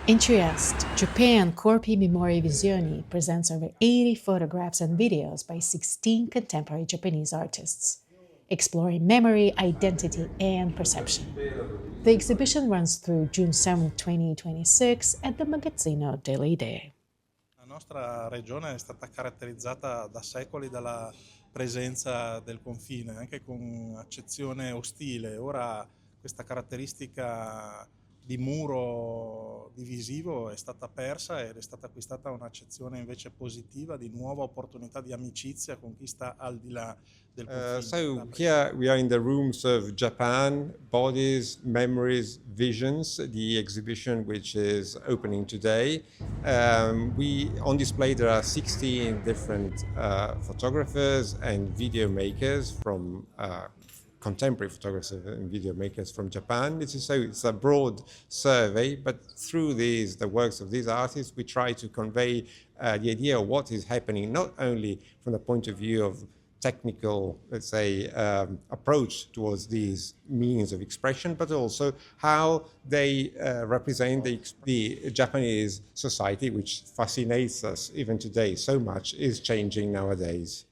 In Trieste, Japan Corpi Memorie Visioni presents over 80 photographs and videos by 16 contemporary Japanese artists, exploring memory, identity, and perception. The exhibition runs through June 7, 2026 at the Magazzino delle Idee. La nostra regione è stata caratterizzata da secoli dalla presenza del confine, anche con accezione ostile. Ora questa caratteristica di muro divisivo è stata persa ed è stata acquistata un'accezione invece positiva di nuova opportunità di amicizia con chi sta al di là del confine. So here we are in the rooms of Japan, Bodies, Memories, Visions, the exhibition which is opening today. On display there are 16 different photographers and video makers from contemporary photographers and video makers from Japan. It's a broad survey, but through the works of these artists, we try to convey the idea of what is happening, not only from the point of view of technical, let's say, approach towards these means of expression, but also how they represent the Japanese society, which fascinates us even today so much, is changing nowadays.